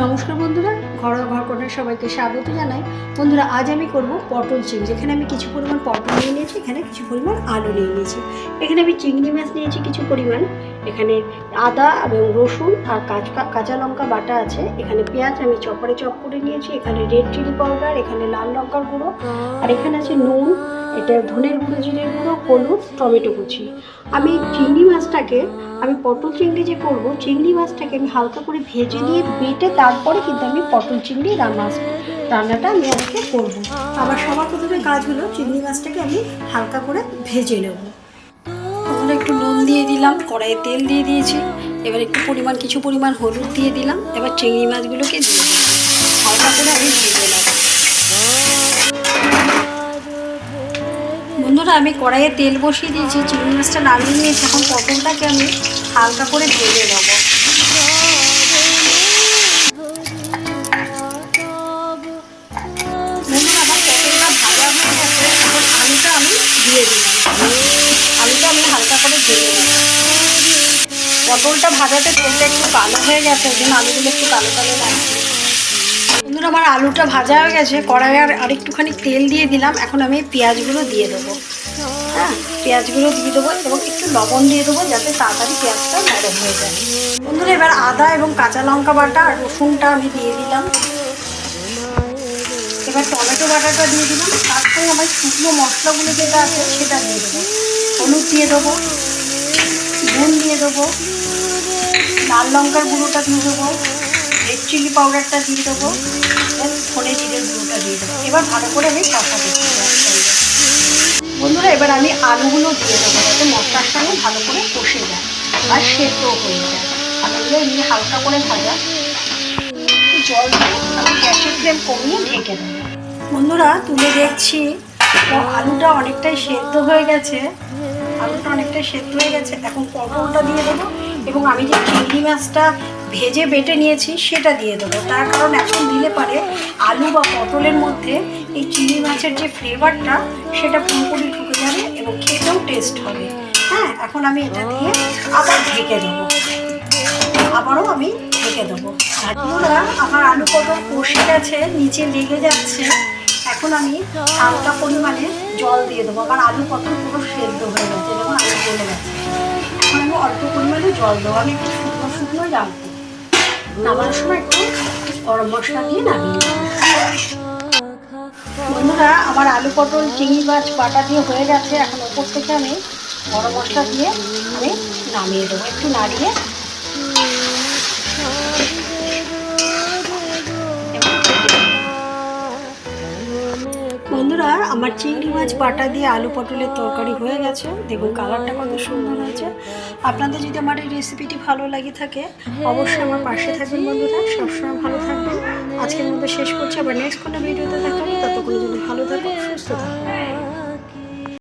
নমস্কার বন্ধুরা, ঘরোয়া ঘরকন্যার সবাইকে স্বাগত জানাই। বন্ধুরা, আজ আমি করব পটল চিংড়ি। যেখানে আমি কিছু পরিমাণ পটল নিয়ে নিয়েছি, এখানে কিছু পরিমাণ আলু নিয়ে নিয়েছি, এখানে আমি চিংড়ি মাছ নিয়েছি কিছু পরিমাণ, এখানে আদা এবং রসুন আর কাঁচা লঙ্কা বাটা আছে, এখানে পেঁয়াজ আমি চপারে চপ করে নিয়েছি, এখানে রেড চিলি পাউডার, এখানে লাল লঙ্কার গুঁড়ো, আর এখানে আছে নুন, এটা ধনের গুঁড়ো, জিরের গুঁড়ো, হলুদ, টমেটো কুচি। আমি চিংড়ি মাছটাকে, আমি পটল চিংড়ি যে করবো, চিংড়ি মাছটাকে আমি হালকা করে ভেজে নিয়ে বেটে তারপরে কিন্তু আমি পটল চিংড়ি রান্নাটা আমি আজকে করবো। আবার সবার প্রথমে কাজ হলো চিংড়ি মাছটাকে আমি হালকা করে ভেজে নেব। ওখানে একটু নুন দিয়ে দিলাম, কড়াইয়ে তেল দিয়ে দিয়েছি, এবার একটু কিছু পরিমাণ হলুদ দিয়ে দিলাম, এবার চিংড়ি মাছগুলোকে দিয়ে দিলাম, হালকা করে আমি ভেজে নেব। বন্ধুরা, আমি কড়াইয়ে তেল বসিয়ে দিয়েছি, চিংড়ি মাছটা নামিয়ে নিয়েছি, এখন পটলটাকে আমি হালকা করে ভেজে নেব। বন্ধুরা, আমার পটলটা ভাজা হয়ে গেছে, এখন আলুটা আমি দিয়ে দিলাম, আলুটা আমি হালকা করে ভেজে নেব। পটলটা ভাজাতে তেলটা একটু কালো হয়ে গেছে, ওই জন্য আলুগুলো একটু কালো কালো লাগছে। বন্ধুরা, আমার আলুটা ভাজা হয়ে গেছে, কড়াইয়ে আর একটুখানি তেল দিয়ে দিলাম, এখন আমি পেঁয়াজগুলো দিয়ে দেবো। হ্যাঁ, পেঁয়াজগুলো দিয়ে দেবো এবং একটু লবণ দিয়ে দেবো যাতে তাড়াতাড়ি পেঁয়াজটা নরম হয়ে যায়। বন্ধুরা, এবার আদা এবং কাঁচা লঙ্কা বাটা আর রসুনটা আমি দিয়ে দিলাম, এবার টমেটো বাটাটা দিয়ে দিলাম, তার সঙ্গে আমার শুকনো মশলাগুলো যেটা আছে সেটা দিয়ে দেবো। হলুদ দিয়ে দেবো, নুন দিয়ে দেবো, লাল লঙ্কার গুঁড়োটা দিয়ে দেবো, রেড চিলি পাউডারটা দিয়ে দেবো, ধনে জিরের গুঁড়োটা দিয়ে দেবো। এবার ভালো করে আমি কষাতে একসঙ্গে। বন্ধুরা, এবার আমি আলুগুলো দিয়ে দেবো যাতে মশলার সঙ্গে ভালো করে কষে যায় আর সেদ্ধ হয়ে যায়। আলুগুলো এমনি হালকা করে ভাজা, জল দিয়ে আমি গ্যাসের ফ্লেম কমিয়ে ঢেকে দেবো। বন্ধুরা, তুলে দেখছি আলুটা অনেকটাই সেদ্ধ হয়ে গেছে, এখন পটলটা দিয়ে দেবো এবং আমি যে চিংড়ি মাছটা ভেজে বেটে নিয়েছি সেটা দিয়ে দেবো। তার কারণ এখন দিলে পারে আলু বা পটলের মধ্যে এই চিংড়ি মাছের যে ফ্লেভারটা সেটা পুরোপুরি ঢুকে যাবে এবং খেতেও টেস্ট হবে। হ্যাঁ, এখন আমি এটা দিয়ে আবার ঢেকে দেবো, আবারও আমি ঢেকে দেবো। বন্ধুরা, আমার আলু পটল কষে গেছে, নিচে লেগে যাচ্ছে, এখন আমি হালকা পরিমাণে জল দিয়ে দেবো। আমার আলু পটল পুরো সেদ্ধ হয়ে গেছে, যেমন আলু গলে গেছে, এখন আমি অল্প পরিমাণে জল দেবো। আমি একটু শুকনো শুকনো রাখবো, নামানোর সময় একটু গরম মশলা দিয়ে নামিয়ে দেবো। বন্ধুরা, আমার আলু পটল চিংড়ি মাছ বাটা দিয়ে হয়ে গেছে, এখন ওপর থেকে আমি গরম মশলা দিয়ে আমি নামিয়ে দেবো, একটু নাড়িয়ে। বন্ধুরা, আমার চিংড়ি মাছ বাটা দিয়ে আলু পটলের তরকারি হয়ে গেছে, দেখুন কালারটা কত সুন্দর হয়েছে। আপনাদের যদি আমার এই রেসিপিটি ভালো লাগে থাকে অবশ্যই আমার পাশে থাকবেন। বন্ধুরা, সবসময় ভালো থাকবেন। আজকের মধ্যে শেষ করছি, আবার নেক্সট কোনো ভিডিওতে দেখাবো। ততক্ষণ যদি ভালো থাকুন, সুস্থ থাকুন।